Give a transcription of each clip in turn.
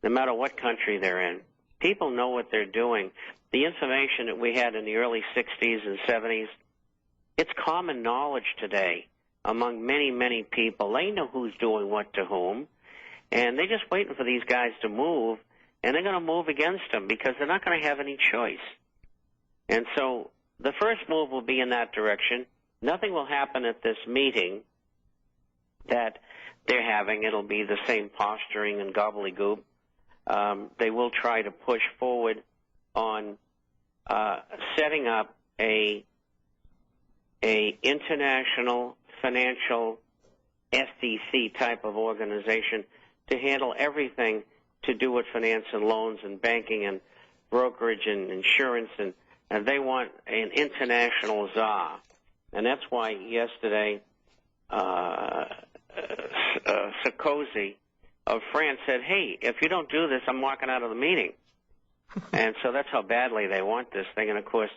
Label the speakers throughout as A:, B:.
A: no matter what country they're in. People know what they're doing. The information that we had in the early 60s and 70s, it's common knowledge today among many, many people. They know who's doing what to whom, and they're just waiting for these guys to move, and they're going to move against them because they're not going to have any choice. And so the first move will be in that direction. Nothing will happen at this meeting that they're having. It'll be the same posturing and gobbledygook. They will try to push forward on setting up a international financial SEC type of organization to handle everything to do with finance and loans and banking and brokerage and insurance, and they want an international czar. And that's why yesterday Sarkozy of France said, hey, if you don't do this, I'm walking out of the meeting. And so that's how badly they want this thing. And, of course,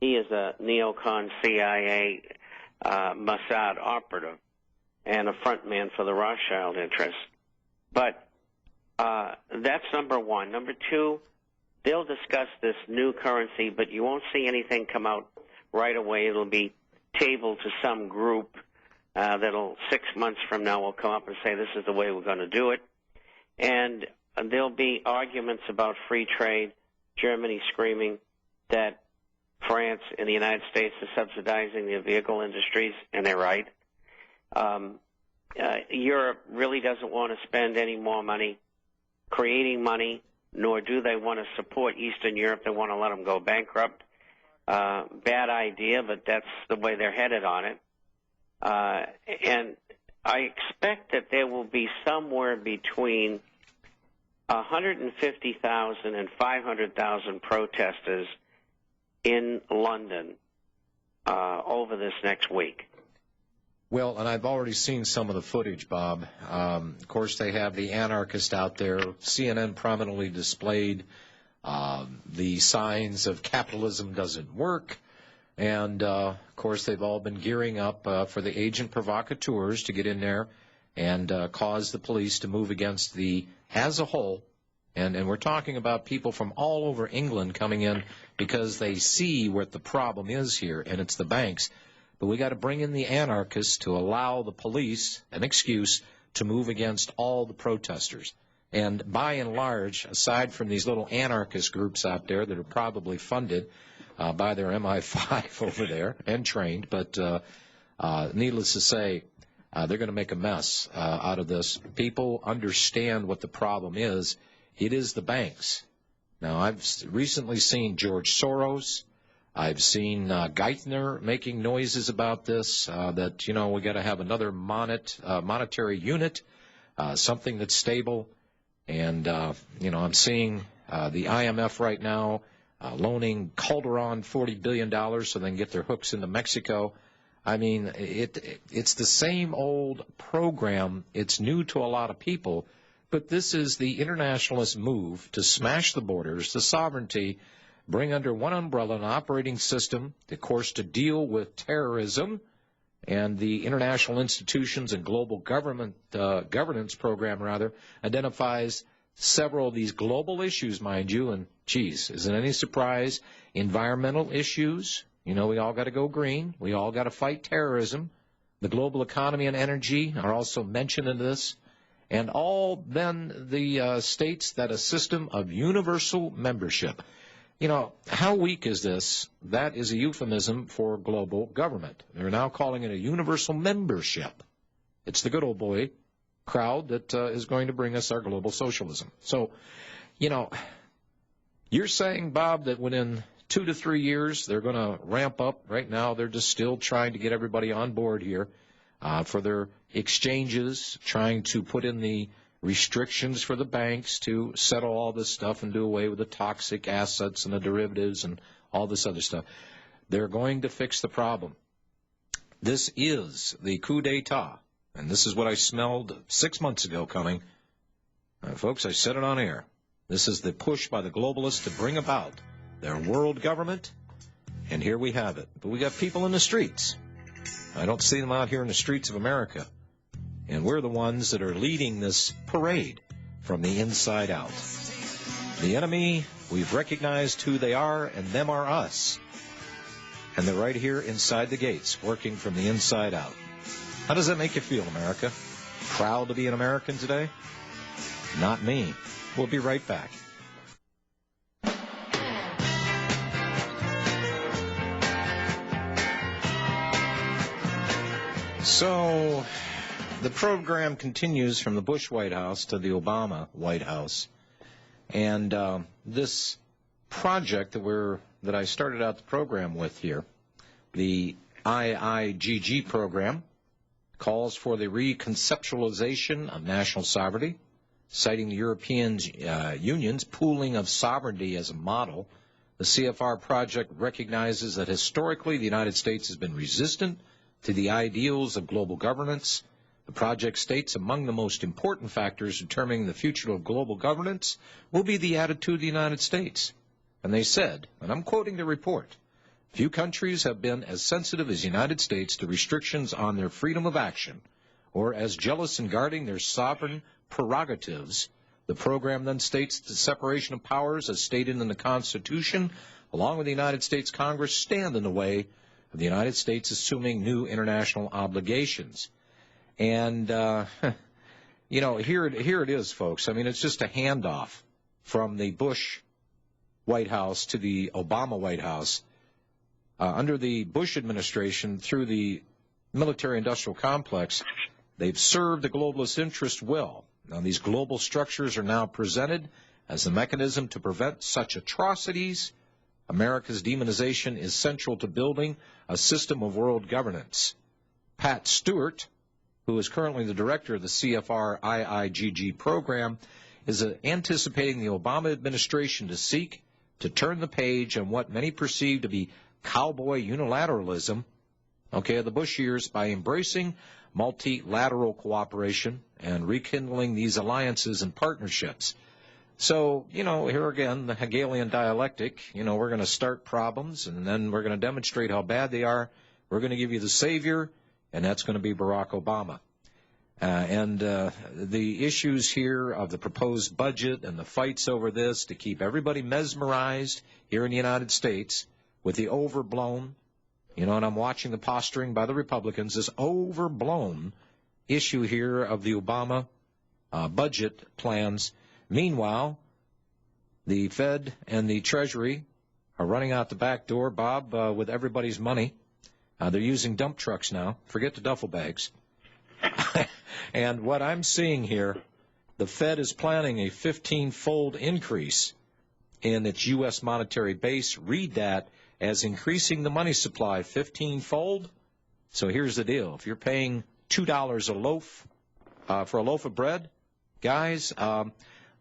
A: he is a neocon CIA Mossad operative and a frontman for the Rothschild interests. But that's number one. Number two, they'll discuss this new currency, but you won't see anything come out right away. It'll be tabled to some group that'll 6 months from now will come up and say this is the way we're going to do it. And there'll be arguments about free trade, Germany screaming that France and the United States are subsidizing the vehicle industries, and they're right. Europe really doesn't want to spend any more money creating money, nor do they want to support Eastern Europe. They want to let them go bankrupt. Bad idea, but that's the way they're headed on it. And I expect that there will be somewhere between 150,000 and 500,000 protesters in London over this next week.
B: Well, and I've already seen some of the footage, Bob. Of course, they have the anarchist out there. CNN prominently displayed the signs of capitalism doesn't work. And, of course, they've all been gearing up for the agent provocateurs to get in there and cause the police to move against the as a whole. And we're talking about people from all over England coming in because they see what the problem is here, and it's the banks. But we got to bring in the anarchists to allow the police an excuse to move against all the protesters. And by and large, aside from these little anarchist groups out there that are probably funded by their MI5 over there and trained, but needless to say, they're going to make a mess out of this. People understand what the problem is. It is the banks. Now, I've recently seen George Soros. I've seen Geithner making noises about this, that, you know, we got to have another monetary unit, something that's stable. And, you know, I'm seeing the IMF right now loaning Calderon $40 billion so they can get their hooks into Mexico. I mean, it's the same old program. It's new to a lot of people. But this is the internationalist move to smash the borders, the sovereignty, bring under one umbrella an operating system, of course, to deal with terrorism, and the international institutions and global governance program, rather, identifies several of these global issues, mind you, and, geez, isn't it any surprise? Environmental issues, you know, we all got to go green. We all got to fight terrorism. The global economy and energy are also mentioned in this. And all then the states that a system of universal membership. You know, how weak is this? That is a euphemism for global government. They're now calling it a universal membership. It's the good old boy crowd that is going to bring us our global socialism. So, you know, you're saying, Bob, that within 2 to 3 years they're going to ramp up. Right now they're just still trying to get everybody on board here for their exchanges, trying to put in the restrictions for the banks to settle all this stuff and do away with the toxic assets and the derivatives and all this other stuff. They're going to fix the problem. This is the coup d'etat, and this is what I smelled 6 months ago coming. Folks, I said it on air. This is the push by the globalists to bring about their world government, and here we have it. But we got people in the streets. I don't see them out here in the streets of America. And we're the ones that are leading this parade from the inside out. The enemy, we've recognized who they are, and them are us. And they're right here inside the gates, working from the inside out. How does that make you feel, America? Proud to be an American today? Not me. We'll be right back. So, the program continues from the Bush White House to the Obama White House. And this project that I started out the program with here, the IIGG program, calls for the reconceptualization of national sovereignty, citing the European Union's pooling of sovereignty as a model. The CFR project recognizes that historically the United States has been resistant to the ideals of global governance. The project states among the most important factors determining the future of global governance will be the attitude of the United States. And they said, and I'm quoting the report, few countries have been as sensitive as the United States to restrictions on their freedom of action or as jealous in guarding their sovereign prerogatives. The program then states the separation of powers as stated in the Constitution, along with the United States Congress, stand in the way of the United States assuming new international obligations. And, you know, here it is, folks. I mean, it's just a handoff from the Bush White House to the Obama White House. Under the Bush administration, through the military-industrial complex, they've served the globalist interest well. Now, these global structures are now presented as the mechanism to prevent such atrocities. America's demonization is central to building a system of world governance. Pat Stewart, who is currently the director of the CFR IIGG program, is anticipating the Obama administration to seek to turn the page on what many perceive to be cowboy unilateralism, of the Bush years by embracing multilateral cooperation and rekindling these alliances and partnerships. So, here again, the Hegelian dialectic, we're going to start problems, and then we're going to demonstrate how bad they are. We're going to give you the savior, and that's going to be Barack Obama. And the issues here of the proposed budget and the fights over this to keep everybody mesmerized here in the United States with the overblown, and I'm watching the posturing by the Republicans, this overblown issue here of the Obama budget plans. Meanwhile, the Fed and the Treasury are running out the back door, Bob, with everybody's money. They're using dump trucks now. Forget the duffel bags. And what I'm seeing here, the Fed is planning a 15-fold increase in its U.S. monetary base. Read that as increasing the money supply 15-fold. So here's the deal. If you're paying $2 a loaf for a loaf of bread, guys,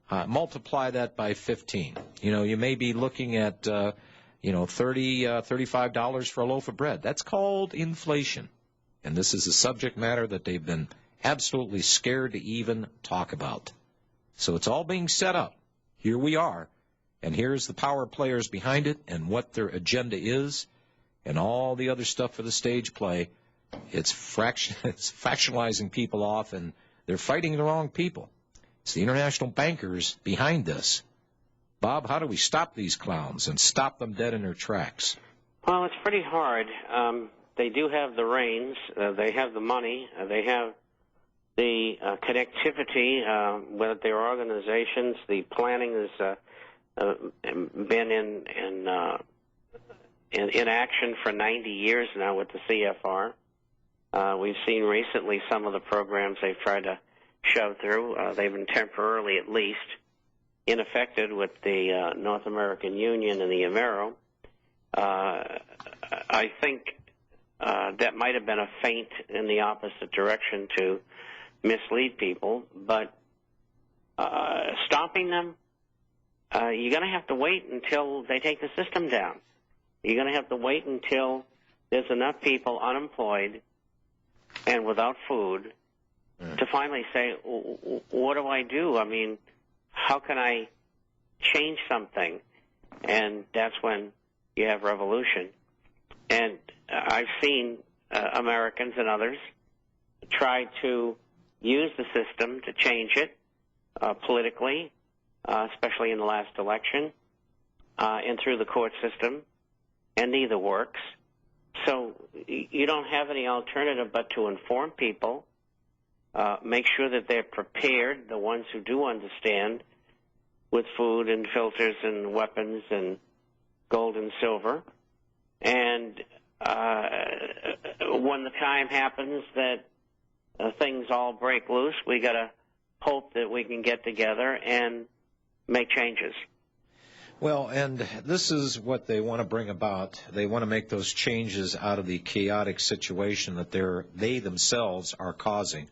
B: multiply that by 15. You may be looking at, $30, $35 for a loaf of bread. That's called inflation. And this is a subject matter that they've been absolutely scared to even talk about. So it's all being set up. Here we are. And here's the power players behind it and what their agenda is and all the other stuff for the stage play. It's fractionalizing people off, and they're fighting the wrong people. It's the international bankers behind this. Bob, how do we stop these clowns and stop them dead in their tracks?
A: Well, it's pretty hard. They do have the reins. They have the money. They have the connectivity with their organizations. The planning has been in action for 90 years now with the CFR. We've seen recently some of the programs they've tried to shove through. They've been temporarily, at least, ineffective with the North American Union and the Amero. I think that might have been a feint in the opposite direction to mislead people, but stopping them, you're going to have to wait until they take the system down. You're going to have to wait until there's enough people unemployed and without food to finally say, what do I do? I mean, how can I change something? And that's when you have revolution. And I've seen Americans and others try to use the system to change it. politically, especially in the last election, and through the court system, and neither works. So you don't have any alternative but to inform people, make sure that they're prepared, the ones who do understand, with food and filters and weapons and gold and silver. And when the time happens that things all break loose, we got to hope that we can get together and make changes.
B: Well, and this is what they want to bring about. They want to make those changes out of the chaotic situation that they themselves are causing.